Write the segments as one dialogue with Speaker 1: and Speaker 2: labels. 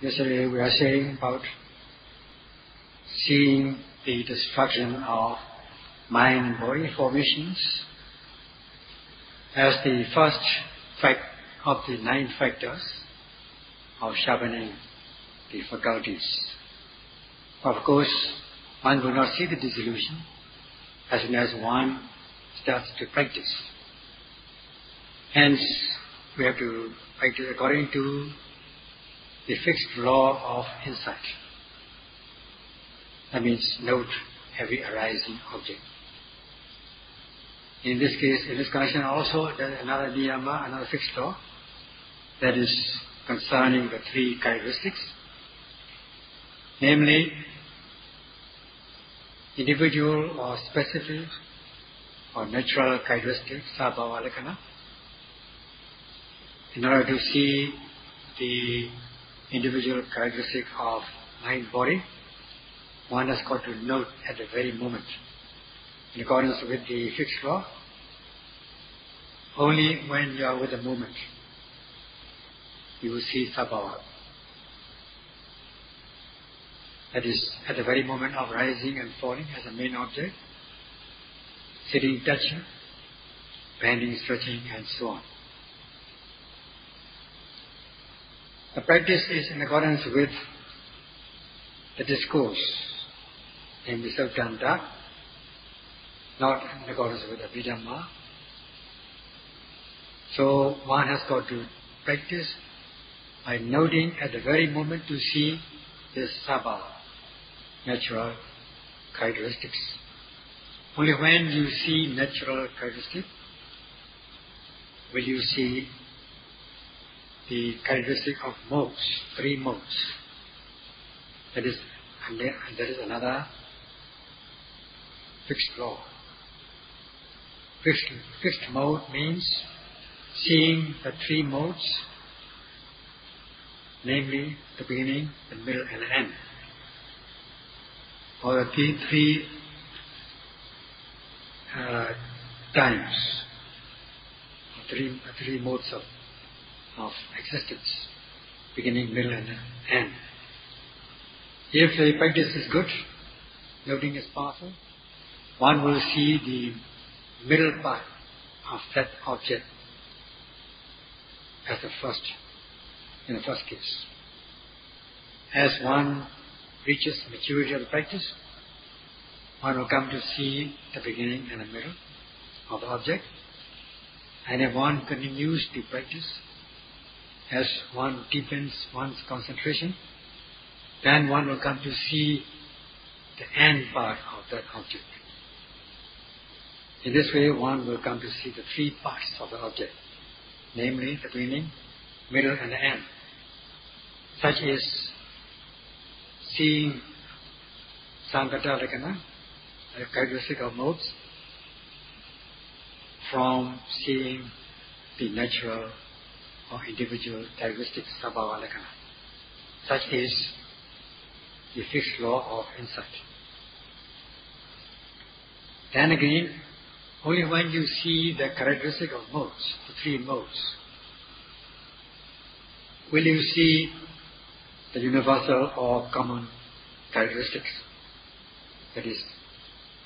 Speaker 1: Yesterday we are saying about seeing the destruction of mind and body formations as the first fact of the 9 factors of sharpening the faculties. Of course, one will not see the disillusion as soon as one starts to practice. Hence, we have to practice according to the fixed law of insight. That means note every arising object. In this case, in this connection also, there is another niyama, another fixed law, that is concerning the 3 characteristics, namely individual or specific or natural characteristics, sabhava lakkhana. In order to see the individual characteristic of mind body, one has got to note at the very moment. In accordance with the fixed law, only when you are with the moment, you will see sabhava. That is, at the very moment of rising and falling as a main object, sitting, touching, bending, stretching, and so on. The practice is in accordance with the discourse, namely Sautanta, not in accordance with the Dhamma. So one has got to practice by noting at the very moment to see this sabhava, natural characteristics. Only when you see natural characteristics will you see the characteristic of modes, 3 modes. That is, and there is another fixed law. Fixed mode means seeing the 3 modes, namely the beginning, the middle, and the end, or the three times, 3 modes of existence, beginning, middle, and end. If the practice is good, noting is powerful, one will see the middle part of that object as the first, in the first case. As one reaches maturity of the practice, one will come to see the beginning and the middle of the object, and if one continues to practice, as one deepens one's concentration, then one will come to see the end part of that object. In this way, one will come to see the 3 parts of the object, namely the beginning, middle, and the end. Such is seeing sankata lakkhana, the characteristic of modes, from seeing the natural or individual characteristics, sabhava lakkhana. Such is the fixed law of insight. Then again, only when you see the characteristic of modes, the 3 modes, will you see the universal or common characteristics. That is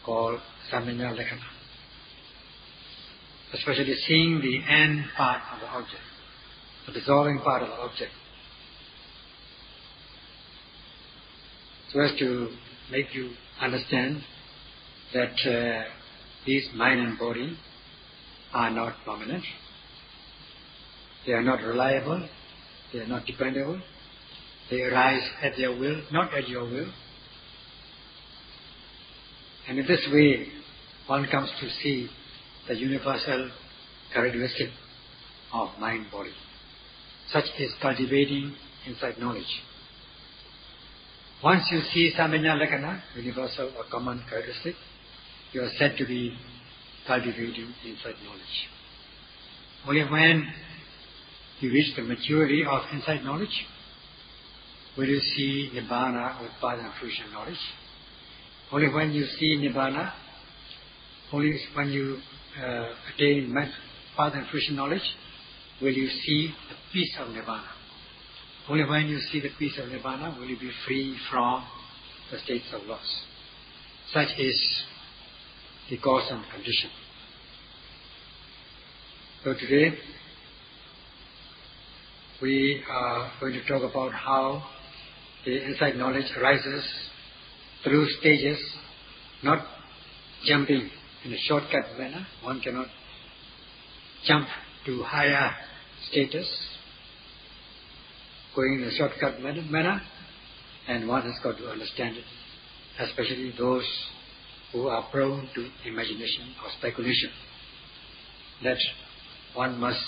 Speaker 1: called samanya lakkhana. Especially seeing the end part of the object, the dissolving part of the object, so as to make you understand that these mind and body are not permanent, they are not reliable, they are not dependable, they arise at their will, not at your will. And in this way, one comes to see the universal characteristic of mind-body. Such is cultivating insight knowledge. Once you see samanya lakkhana, universal or common characteristic, you are said to be cultivating insight knowledge. Only when you reach the maturity of insight knowledge will you see nibbana with path and fruition knowledge. Only when you see nibbana, only when you attain path and fruition knowledge, will you see the peace of nibbana. Only when you see the peace of Nibbana will you be free from the states of loss. Such is the cause and condition. So today we are going to talk about how the insight knowledge arises through stages, not jumping in a shortcut manner. One cannot jump to higher status going in a shortcut manner, and one has got to understand it, especially those who are prone to imagination or speculation, that one must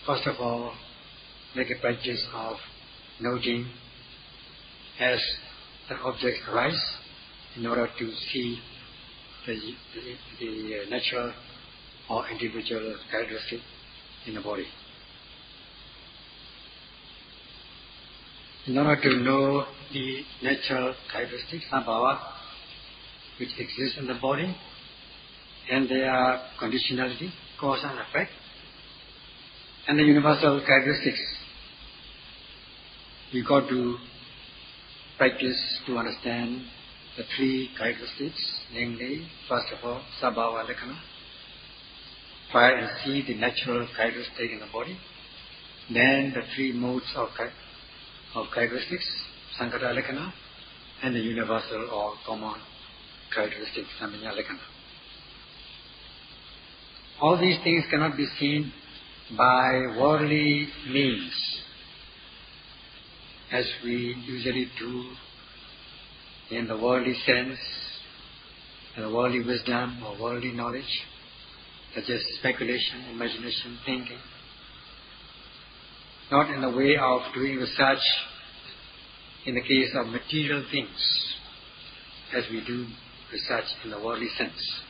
Speaker 1: first of all make a practice of noting as the objects arise in order to see the natural or individual characteristic in the body. In order to know the natural characteristics, sabhava, which exist in the body, and their conditionality, cause and effect, and the universal characteristics, you got to practice to understand the three characteristics, namely, first of all, sabhava lakkhana. Try and see the natural characteristic in the body. Then the three modes of characteristics, sankara lakkhana, and the universal or common characteristics, samanya lakkhana. All these things cannot be seen by worldly means, as we usually do in the worldly sense, and the worldly wisdom or worldly knowledge, such as speculation, imagination, thinking. Not in the way of doing research in the case of material things, as we do research in the worldly sense.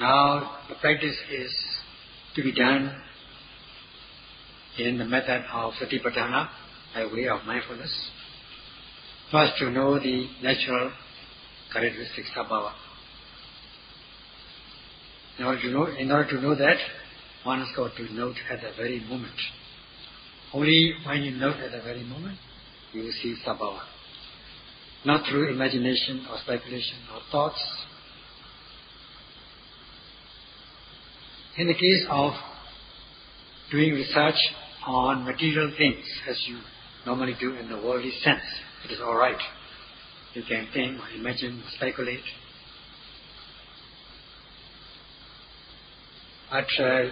Speaker 1: Now, the practice is to be done in the method of satipatthana, by way of mindfulness. First, to know the natural characteristics of sabhava. In order to know that, one has got to note at the very moment. Only when you note at the very moment, you will see sabhava. Not through imagination or speculation or thoughts. In the case of doing research on material things, as you normally do in the worldly sense, it is all right. You can think or imagine or speculate. But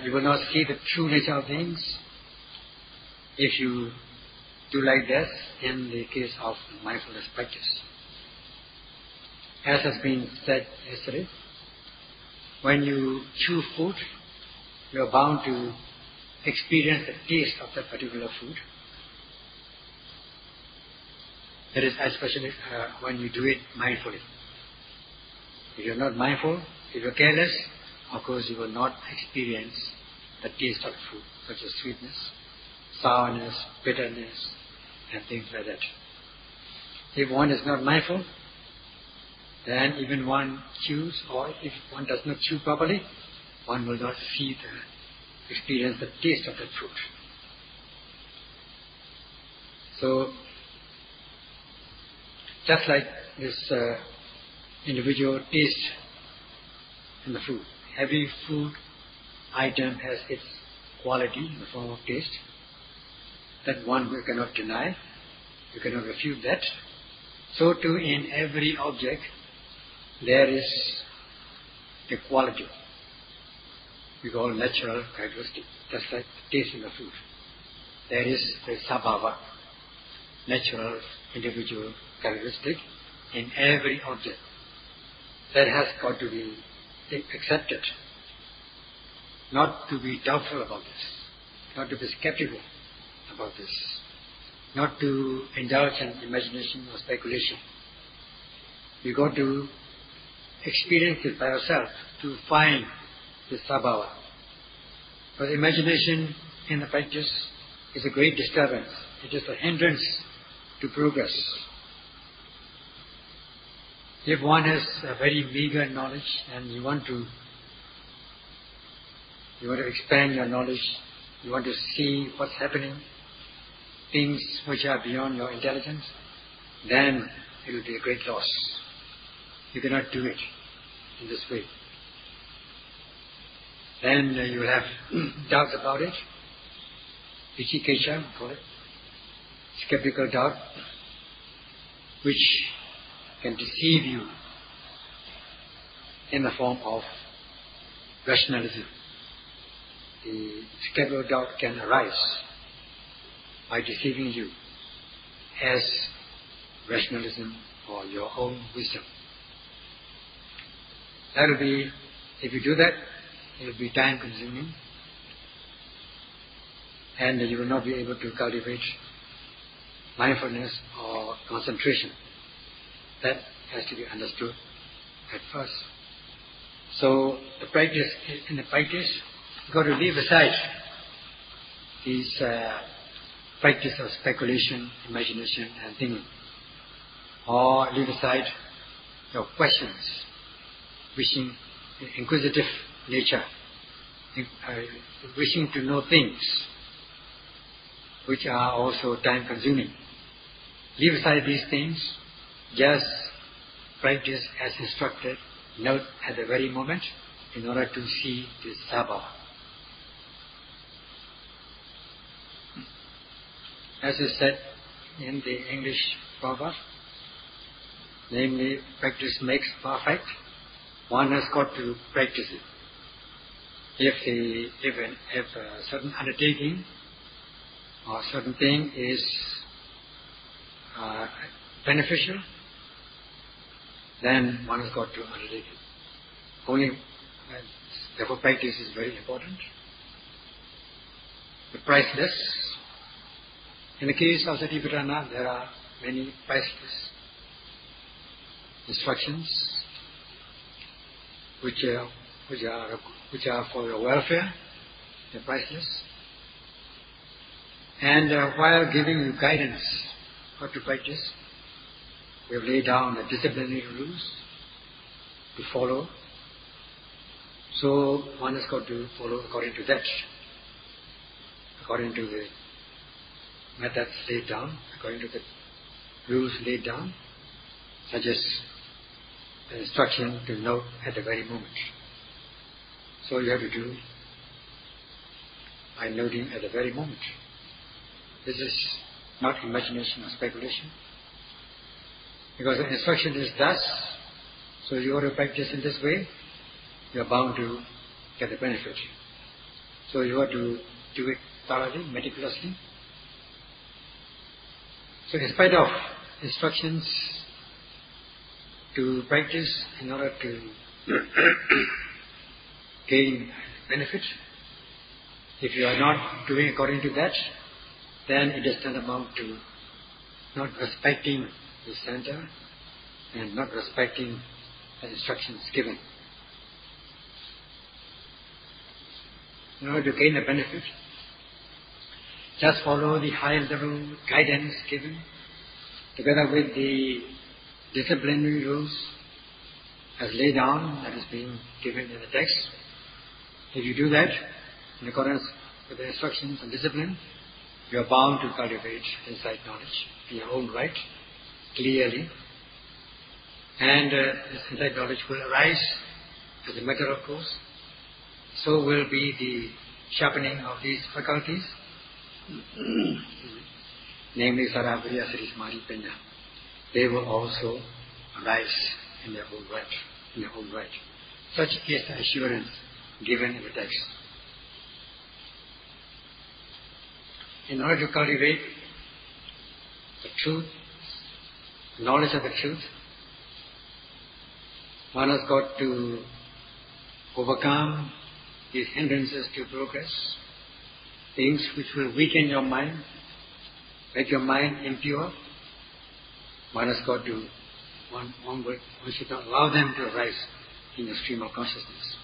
Speaker 1: you will not see the true nature of things if you do like this in the case of mindfulness practice. As has been said yesterday, when you chew food, you are bound to experience the taste of that particular food. That is especially when you do it mindfully. If you are not mindful, if you are careless, of course you will not experience the taste of food, such as sweetness, sourness, bitterness, and things like that. If one is not mindful, then even one chews, or if one does not chew properly, one will not experience the taste of that food. So, just like this individual taste in the food. Every food item has its quality in the form of taste. That one we cannot deny. You cannot refute that. So too in every object there is a quality we call natural characteristic, just like taste in the food. There is the sabhava, natural individual characteristic in every object. That has got to be accepted. Not to be doubtful about this, not to be skeptical about this, not to indulge in imagination or speculation. You got to experience it by yourself to find the sabhava. But imagination in the practice is a great disturbance. It is a hindrance to progress. If one has a very meager knowledge and you want to expand your knowledge, you want to see what's happening things which are beyond your intelligence, then it will be a great loss. You cannot do it in this way. Then you will have doubts about it. Vitakka, we call it. Skeptical doubt, which can deceive you in the form of rationalism. The skeptical doubt can arise by deceiving you as rationalism or your own wisdom. That will be, if you do that, it will be time consuming, and you will not be able to cultivate mindfulness or concentration. That has to be understood at first. So in the practice, you've got to leave aside these practice of speculation, imagination and thinking, or leave aside your questions, wishing, inquisitive nature, wishing to know things which are also time consuming. Leave aside these things, just practice as instructed, note at the very moment, in order to see this sabha. As is said in the English proverb, namely, practice makes perfect. One has got to practice it. If a certain undertaking or a certain thing is beneficial, then one has got to undertake it. Therefore, practice is very important. The priceless. In the case of Vipassana, there are many priceless instructions which are for your welfare. They're priceless. And while giving you guidance how to practice, we have laid down the disciplinary rules to follow. So one has got to follow according to that, according to the methods laid down, according to the rules laid down, such as the instruction to note at the very moment. So you have to do by noting at the very moment. This is not imagination or speculation, because the instruction is thus. So you want to practice in this way, you are bound to get the benefit. So you have to do it thoroughly, meticulously. So in spite of instructions to practice in order to gain benefit, if you are not doing according to that, then it does not amount to not respecting the center and not respecting the instructions given. In order to gain the benefit, just follow the high level guidance given together with the disciplinary rules as laid down, that is being given in the text. If you do that in accordance with the instructions and discipline, you are bound to cultivate insight knowledge in your own right, clearly. And this insight knowledge will arise as a matter of course. So will be the sharpening of these faculties, namely Saravriya, Sarismari, Penya. They will also arise in their own right. Such is the assurance given in the text. In order to cultivate the truth, knowledge of the truth, one has got to overcome these hindrances to progress, things which will weaken your mind, make your mind impure. One has got to, one should not allow them to arise in the stream of consciousness.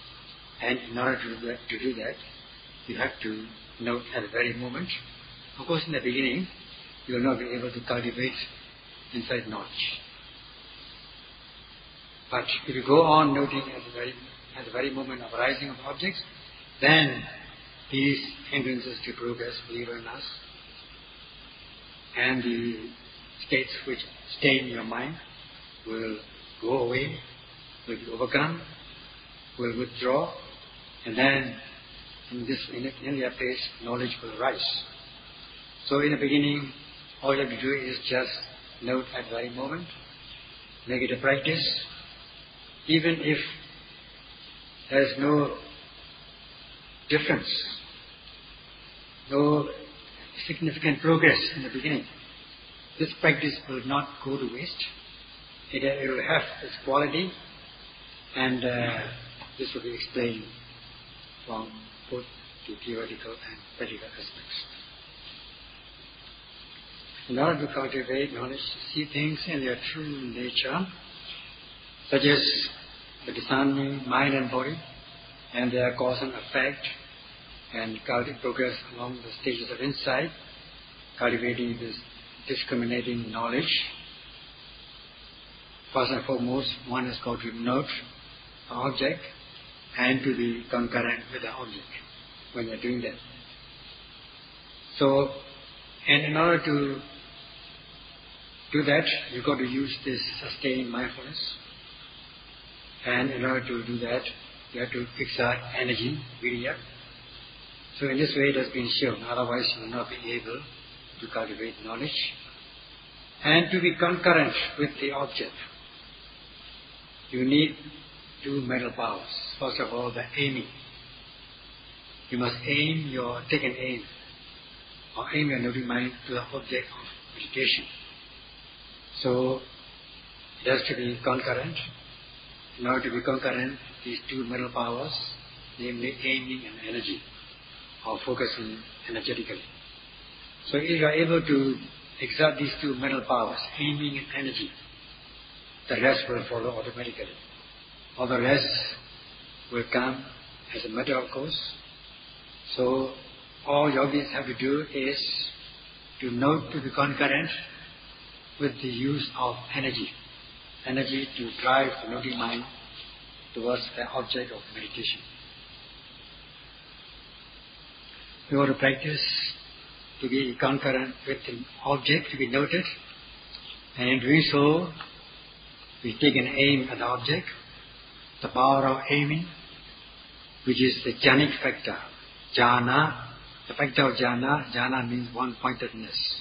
Speaker 1: And in order to do that, you have to note at the very moment. Of course, in the beginning, you will not be able to cultivate insight knowledge. But if you go on noting at the very moment of arising of objects, then these hindrances to progress will leave us and the states which stay in your mind will go away, will be overcome, will withdraw, and then in their place knowledge will rise. So in the beginning, all you have to do is just note at the right moment, make it a practice. Even if there is no difference, no significant progress in the beginning, this practice will not go to waste. It will have its quality, and this will be explained from both the theoretical and practical aspects. In order to cultivate knowledge, to see things in their true nature, such as the discerning mind and body, and their cause and effect, and progress along the stages of insight, cultivating this discriminating knowledge. First and foremost, one is called to note the object and to be concurrent with the object when you're doing that. So, and in order to do that, you've got to use this sustained mindfulness. And in order to do that, you have to exert energy, virya. So in this way it has been shown, otherwise you will not be able to cultivate knowledge. And to be concurrent with the object, you need two mental powers. First of all, the aiming. You must take an aim, or aim your noting mind to the object of meditation. So it has to be concurrent. In order to be concurrent, these two mental powers, namely aiming and energy, or focusing energetically. So if you are able to exert these two mental powers, aiming and energy, the rest will follow automatically. All the rest will come as a matter of course. So all yogis have to do is to note, to be concurrent with the use of energy. Energy to drive the noting mind towards the object of meditation. We want to practice to be concurrent with the object to be noted, and in doing so, we take an aim at the object, the power of aiming, which is the jhanic factor, jhana, the factor of jhana. Jhana means one-pointedness.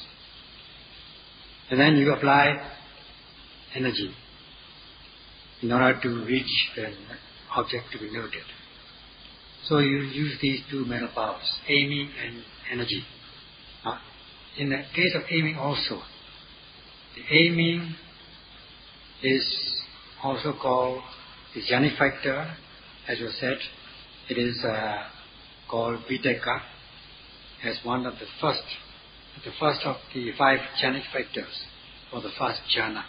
Speaker 1: And then you apply energy in order to reach the object to be noted. So you use these two mental powers, aiming and energy. In the case of aiming also, the aiming is also called the jhanic factor. As was said, it is called Vitakka as one of the first of the 5 jhanic factors for the first jhana.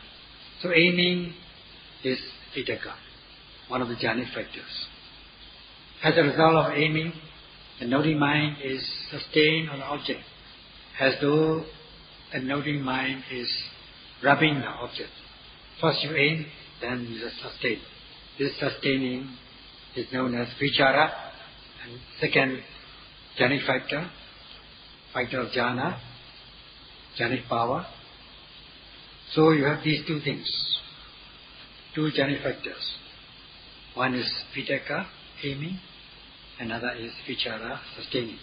Speaker 1: So aiming is Vitakka, one of the jhanic factors. As a result of aiming, the noting mind is sustained on the object, as though the noting mind is rubbing the object. First you aim, then you sustain. This sustaining is known as Vicara, and second jhanic factor of jhana, jhanic power. So you have these two things, two jhanic factors. One is Vitakka, aiming, another is Vicara, sustaining.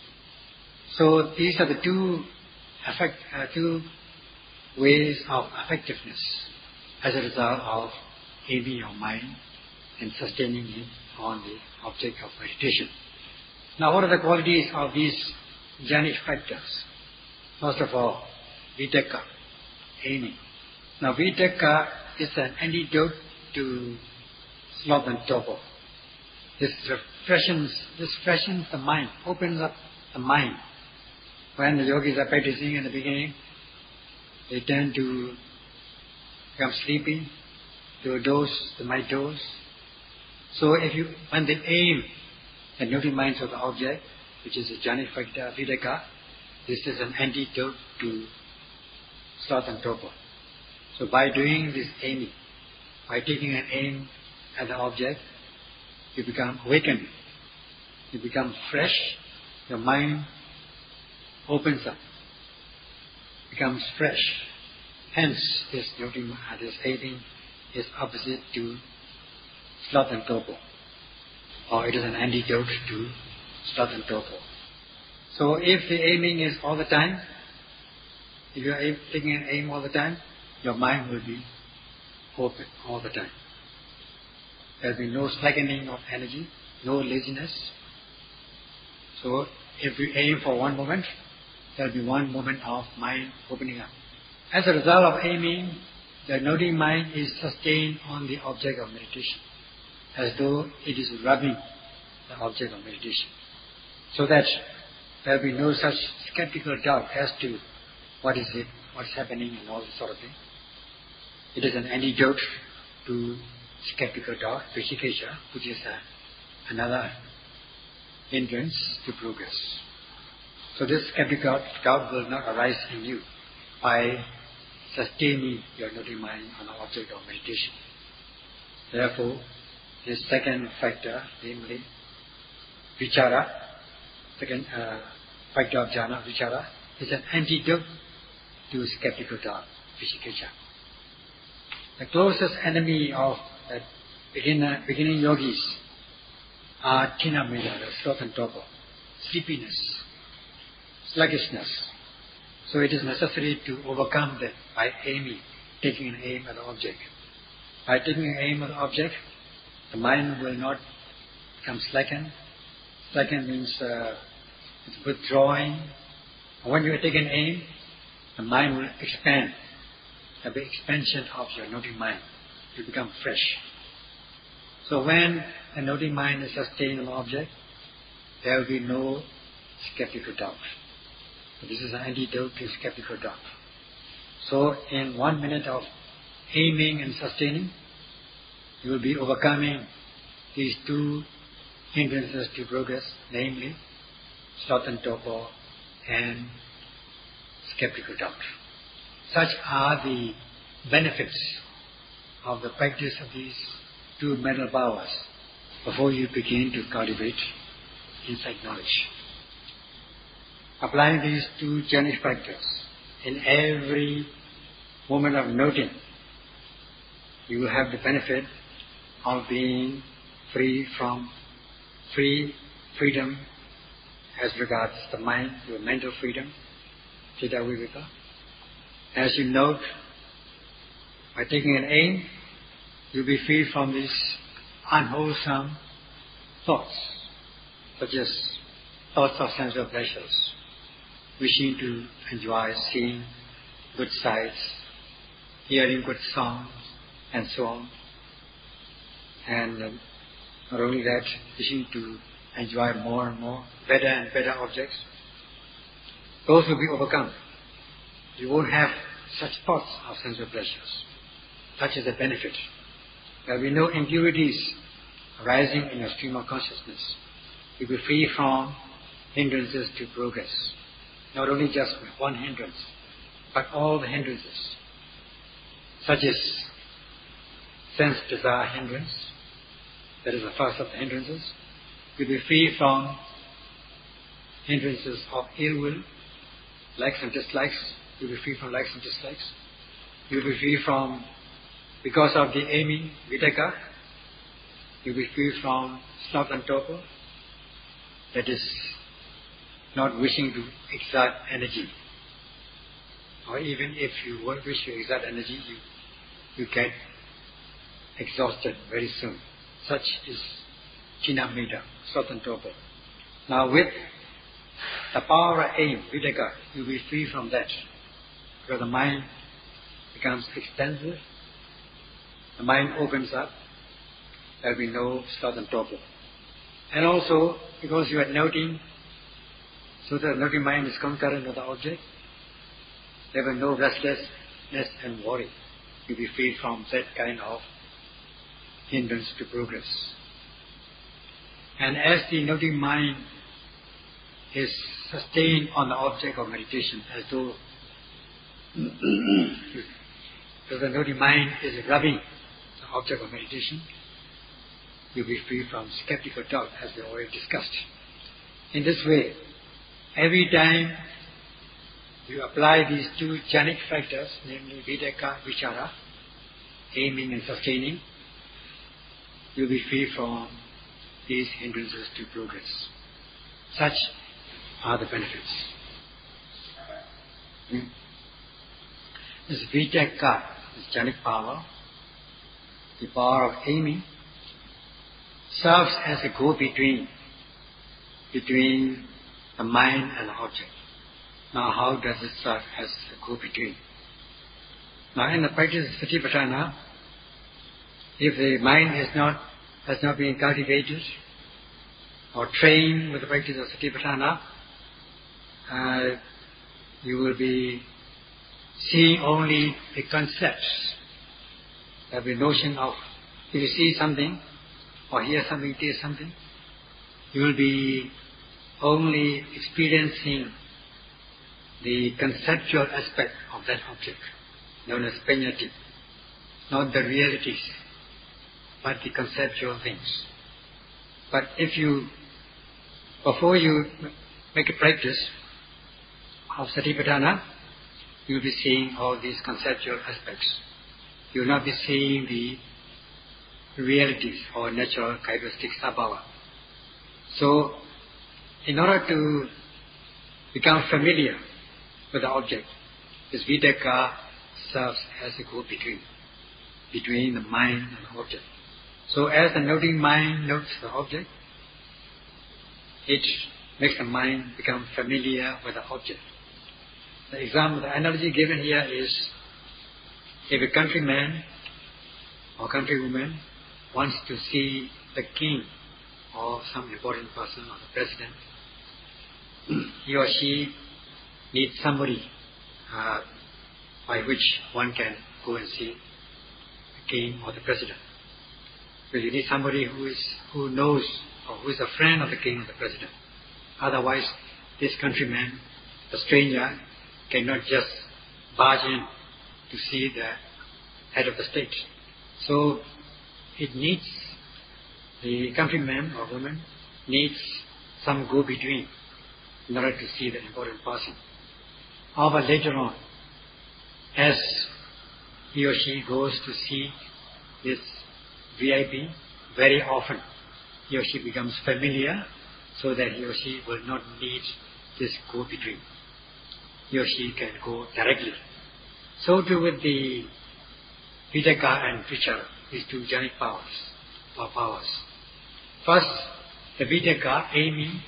Speaker 1: So these are the two ways of effectiveness as a result of aiming your mind and sustaining it on the object of meditation. Now what are the qualities of these jhanic factors? First of all, Vitakka, aiming. Now Vitakka is an antidote to sloth and torpor. This freshens the mind, opens up the mind. When the yogis are practicing in the beginning, they tend to become sleepy, they might doze. So when they aim at noting minds of the object, which is a jhanic factor, Vitakka, this is an antidote to sloth and torpor. So by doing this aiming, by taking an aim at the object, you become awakened, you become fresh, your mind opens up, becomes fresh. Hence, this aiming is opposite to sloth and torpor, or it is an antidote to sloth and torpor. So, if the aiming is all the time, if you are taking an aim all the time, your mind will be open all the time. There will be no slackening of energy, no laziness. So, if you aim for one moment, there will be one moment of mind opening up. As a result of aiming, the noting mind is sustained on the object of meditation, as though it is rubbing the object of meditation, so that there will be no such skeptical doubt as to what is it, what is happening, and all this sort of thing. It is an antidote to skeptical doubt, Vitakka, which is another hindrance to progress. So this skeptical doubt will not arise in you by sustaining your noting mind on the object of meditation. Therefore, this second factor, namely Vicara, second factor of jhana, Vicara, is an antidote to skeptical doubt, Vitakka. The closest enemy of the beginning yogis are Tinameda, the sloth and torpor, sleepiness, sluggishness. So it is necessary to overcome that by aiming, taking an aim at the object. By taking an aim at the object, the mind will not become slackened. Slacken means it's withdrawing. When you take an aim, the mind will expand. There will be expansion of your noting mind. You become fresh. So when the noting mind is sustained on the object, there will be no skeptical doubt. So this is an antidote to skeptical doubt. So in 1 minute of aiming and sustaining, you will be overcoming these two hindrances to progress, namely sloth and torpor and skeptical doubt. Such are the benefits of the practice of these two mental powers before you begin to cultivate insight knowledge. Applying these two Chinese practices in every moment of noting, you will have the benefit of being freedom as regards the mind, your mental freedom, Chitta Viveka. As you note, by taking an aim, you'll be free from these unwholesome thoughts, such as thoughts of sensual pleasures, wishing to enjoy seeing good sights, hearing good songs, and so on. And not only that, wishing to enjoy more and more, better and better objects. Those will be overcome. You won't have such thoughts of sensual pleasures. Such is the benefit. There will be no impurities arising in your stream of consciousness. You'll be free from hindrances to progress. Not only just one hindrance, but all the hindrances, such as sense desire hindrance, that is the first of the hindrances. You'll be free from hindrances of ill will, likes and dislikes. You'll be free from likes and dislikes. You'll be free from, because of the aiming, Vitakka, you'll be free from sloth and torpor, that is, not wishing to exert energy. Or even if you wish to exert energy, you get exhausted very soon. Such is Chinamida, sloth and torpor. Now with the power of aim, Vitakka, you'll be free from that. Because the mind becomes extensive, the mind opens up, there will be no sloth and torpor. And also, because you are noting, so the noting mind is concurrent with the object, there will be no restlessness and worry. You'll be free from that kind of hindrance to progress. And as the noting mind is sustained on the object of meditation, as though the noting mind is rubbing the object of meditation, you'll be free from skeptical doubt, as we already discussed. In this way, every time You apply these two jhanic factors, namely Vitakka, Vicara, aiming and sustaining, you'll be free from these hindrances to progress. Such are the benefits. This Vitakka, this jhanic power, the power of aiming, serves as a go-between between the mind and the object. Now, how does it serve as a go-between? Now, in the practice of Satipatthana, if the mind has not been cultivated or trained with the practice of Satipatthana, you will be seeing only the concepts. There will be notion of, if you see something or hear something, taste something, you will be only experiencing the conceptual aspect of that object, known as paññatti, not the realities, but the conceptual things. But if you, before you make a practice of Satipatthana, you will be seeing all these conceptual aspects. You will not be seeing the realities or natural characteristics abhava. So, in order to become familiar with the object, this Vitakka serves as a go-between between the mind and the object. So as the noting mind notes the object, it makes the mind become familiar with the object. The example, the analogy given here is, if a countryman or countrywoman wants to see the king or some important person or the president, he or she needs somebody by which one can go and see the king or the president. So you need somebody who knows or who is a friend of the king or the president. Otherwise, this countryman, the stranger, cannot just barge in to see the head of the state. So it needs, the countryman or woman needs some go-between in order to see the important person. However, later on, as he or she goes to see this VIP very often, he or she becomes familiar so that he or she will not need this go-between. He or she can go directly. So too with the Vitakka and Vicara, these two jhanic powers. First, the Vitakka, aiming,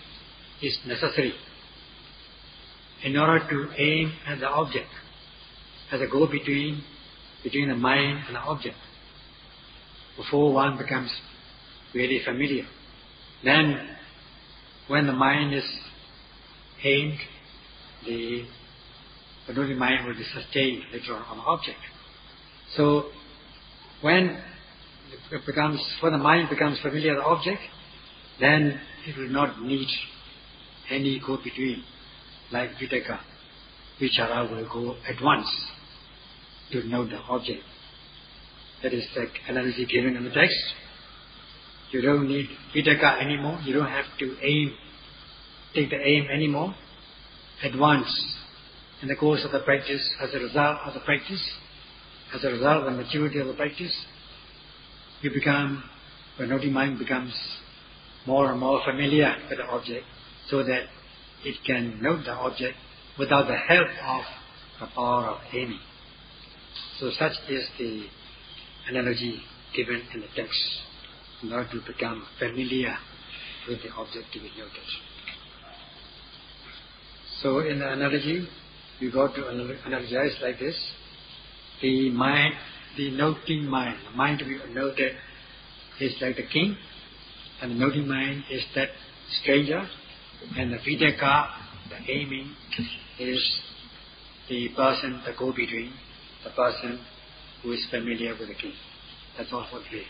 Speaker 1: is necessary in order to aim at the object, as a go-between between the mind and the object, before one becomes really familiar. Then, when the mind is aimed, the noting mind will be sustained later on the object. So, when the mind becomes familiar with the object, then it will not need any go-between, like Vitakka. Vicara will go at once to note the object. That is the analogy given in the text. You don't need Vitakka anymore. You don't have to take the aim anymore. At once, in the course of the practice, as a result of the practice, as a result of the maturity of the practice, the noting mind becomes more and more familiar with the object, so that it can note the object without the help of the power of aiming. So such is the analogy given in the text, in order to become familiar with the object to be noted. So in the analogy, we got to analogize like this. The mind, the noting mind, the mind to be noted is like the king, and the noting mind is that stranger, and the Vitakka, the aiming, is the person, the go-between, the person who is familiar with the king. That's all for today.